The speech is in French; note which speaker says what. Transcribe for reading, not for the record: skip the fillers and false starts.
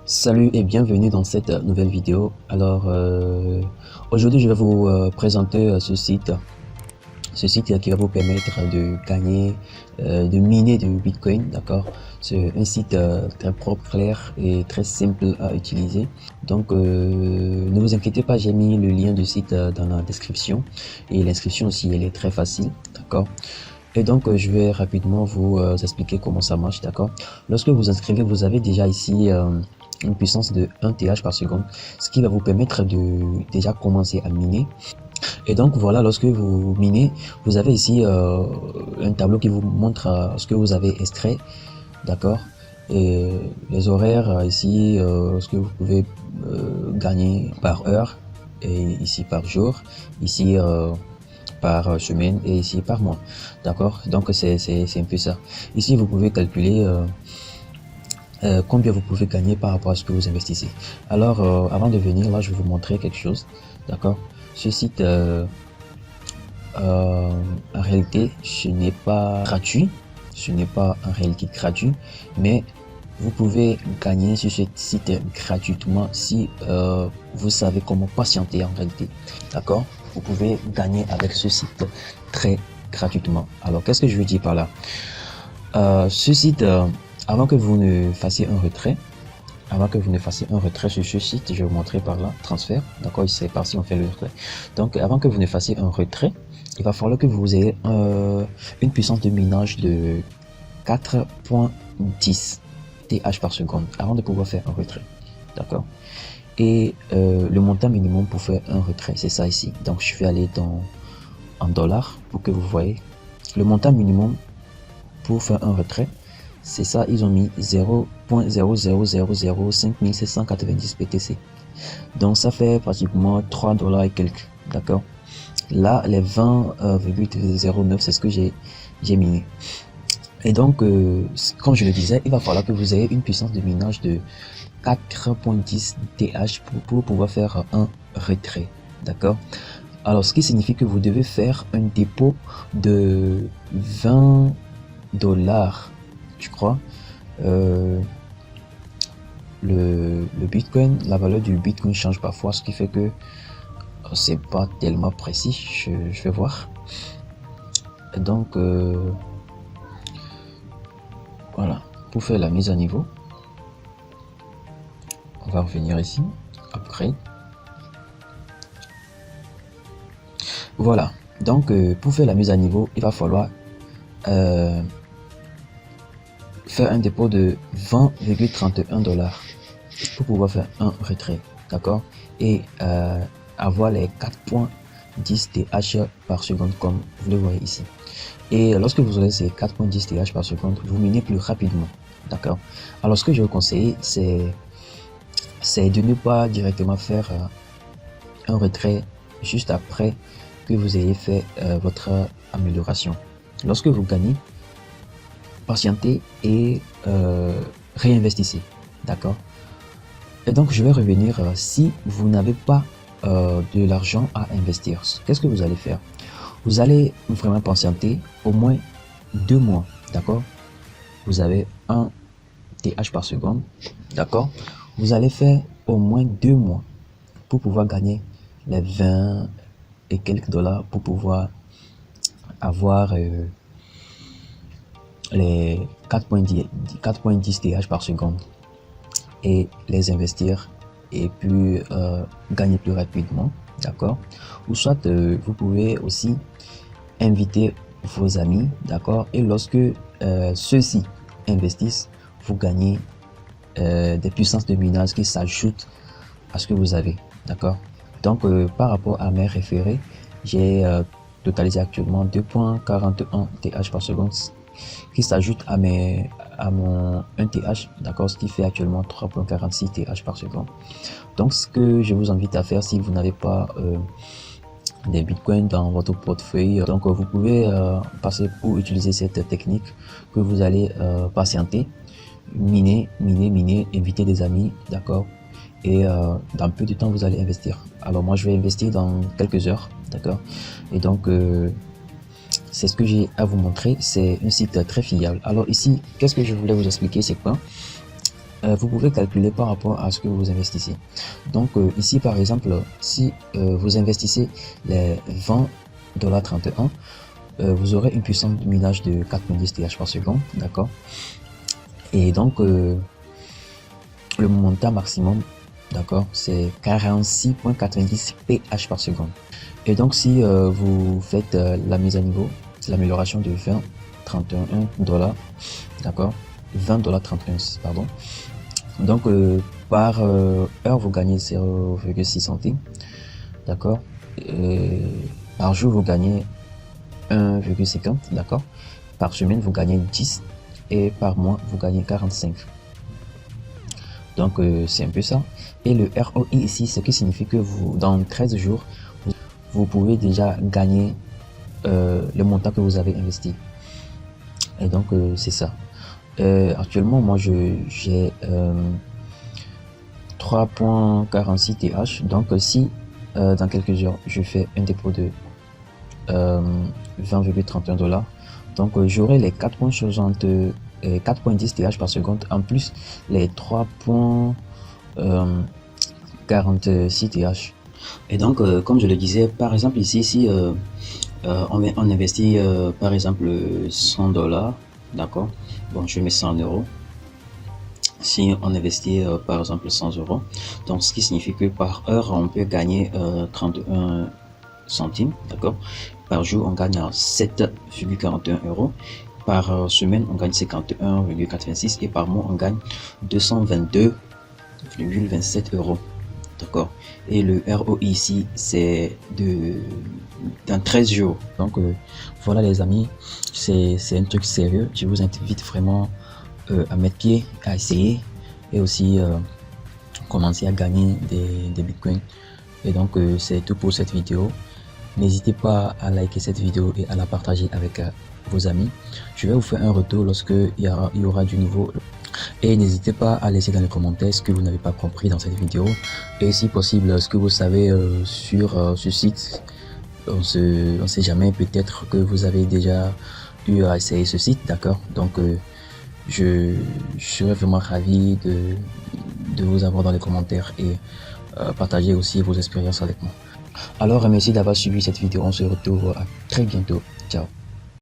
Speaker 1: Salut et bienvenue dans cette nouvelle vidéo. Alors aujourd'hui je vais vous présenter ce site qui va vous permettre de gagner, de miner du Bitcoin, d'accord. C'est un site très propre, clair et très simple à utiliser. Donc ne vous inquiétez pas, j'ai mis le lien du site dans la description et l'inscription aussi elle est très facile, d'accord. Et donc je vais rapidement vous expliquer comment ça marche, d'accord. Lorsque vous inscrivez, vous avez déjà ici une puissance de 1 TH par seconde, ce qui va vous permettre de déjà commencer à miner. Et donc voilà, lorsque vous minez, vous avez ici un tableau qui vous montre ce que vous avez extrait, d'accord, et les horaires ici, ce que vous pouvez gagner par heure, et ici par jour, ici par semaine et ici par mois, d'accord. Donc c'est un peu ça. Ici vous pouvez calculer combien vous pouvez gagner par rapport à ce que vous investissez. Alors avant de venir là, je vais vous montrer quelque chose, d'accord. Ce site en réalité ce n'est pas gratuit, mais vous pouvez gagner sur ce site gratuitement si vous savez comment patienter en réalité, d'accord. Vous pouvez gagner avec ce site très gratuitement. Alors qu'est-ce que je veux dire par là? Ce site, avant que vous ne fassiez un retrait, sur ce site, je vais vous montrer par là, transfert, d'accord, c'est parti, on fait le retrait. Donc avant que vous ne fassiez un retrait, il va falloir que vous ayez une puissance de minage de 4.10 TH par seconde avant de pouvoir faire un retrait, d'accord. Et le montant minimum pour faire un retrait, c'est ça ici. Donc je vais aller en dollars pour que vous voyez le montant minimum pour faire un retrait. C'est ça, ils ont mis 0.0005790 BTC. Donc ça fait pratiquement 3 dollars et quelques, d'accord. Là les 20,09 c'est ce que j'ai miné. Et donc comme je le disais, il va falloir que vous ayez une puissance de minage de 4.10 TH pour pouvoir faire un retrait, d'accord. Alors ce qui signifie que vous devez faire un dépôt de 20 dollars, je crois. Le Bitcoin, la valeur du Bitcoin change parfois, ce qui fait que c'est pas tellement précis. Je vais voir. Donc voilà, pour faire la mise à niveau, on va revenir ici, upgrade. Voilà, donc pour faire la mise à niveau, il va falloir faire un dépôt de 20,31 dollars pour pouvoir faire un retrait, d'accord, et avoir les 4.10 TH par seconde comme vous le voyez ici. Et lorsque vous aurez ces 4.10 TH par seconde, vous minez plus rapidement, d'accord. Alors ce que je vous conseille, c'est de ne pas directement faire un retrait juste après que vous ayez fait votre amélioration. Lorsque vous gagnez, patientez et réinvestissez, d'accord. Et donc je vais revenir, si vous n'avez pas de l'argent à investir, qu'est-ce que vous allez faire? Vous allez vraiment patienter au moins 2 mois, d'accord. Vous avez 1 TH par seconde, d'accord. Vous allez faire au moins 2 mois pour pouvoir gagner les 20 et quelques dollars, pour pouvoir avoir les 4.10 TH par seconde et les investir et puis gagner plus rapidement, d'accord. Ou soit vous pouvez aussi inviter vos amis, d'accord, et lorsque ceux-ci investissent, vous gagnez des puissances de minage qui s'ajoutent à ce que vous avez, d'accord. Donc par rapport à mes référés, j'ai totalisé actuellement 2.41 TH par seconde qui s'ajoute à mon 1 TH, d'accord, ce qui fait actuellement 3.46 TH par seconde. Donc ce que je vous invite à faire, si vous n'avez pas des bitcoins dans votre portefeuille, donc vous pouvez passer ou utiliser cette technique que vous allez patienter, miner, inviter des amis, d'accord, et dans peu de temps vous allez investir. Alors moi je vais investir dans quelques heures, d'accord, et donc c'est ce que j'ai à vous montrer. C'est un site très fiable. Alors ici, qu'est-ce que je voulais vous expliquer, c'est quoi, vous pouvez calculer par rapport à ce que vous investissez. Donc ici par exemple, si vous investissez les 20,31 $, vous aurez une puissance de minage de 4.10 TH par seconde, d'accord. Et donc le montant maximum, d'accord, c'est 46.90 PH par seconde. Et donc si vous faites la mise à niveau, l'amélioration de 20,31 $, d'accord, 20,31 $, pardon. Donc par heure vous gagnez 0,6 centimes, d'accord. Par jour vous gagnez 1,50, d'accord. Par semaine vous gagnez 10 et par mois vous gagnez 45. Donc c'est un peu ça. Et le ROI ici, ce qui signifie que vous, dans 13 jours, vous pouvez déjà gagner le montant que vous avez investi. Et donc c'est ça. Actuellement moi j'ai 3.46 TH. Donc si dans quelques heures je fais un dépôt de 20,31 $, donc j'aurai les 4.10 TH par seconde, en plus les 3.46 TH. Et donc comme je le disais, par exemple ici, si on investit par exemple 100 $, d'accord, bon je mets 100 €. Si on investit par exemple 100 €, donc ce qui signifie que par heure on peut gagner 31 centimes, d'accord. Par jour on gagne 7,41 €, par semaine on gagne 51,86 et par mois on gagne 222,27 €, d'accord. Et le ROI ici c'est dans 13 jours. Donc voilà les amis, c'est un truc sérieux. Je vous invite vraiment à mettre pied, à essayer et aussi commencer à gagner des bitcoins. Et donc c'est tout pour cette vidéo. N'hésitez pas à liker cette vidéo et à la partager avec vos amis. Je vais vous faire un retour lorsque il y aura du nouveau. Et n'hésitez pas à laisser dans les commentaires ce que vous n'avez pas compris dans cette vidéo. Et si possible, ce que vous savez sur ce site. On sait jamais, peut-être que vous avez déjà eu à essayer ce site, d'accord. Donc je serais vraiment ravi de vous avoir dans les commentaires et partager aussi vos expériences avec moi. Alors merci d'avoir suivi cette vidéo, on se retrouve à très bientôt, ciao.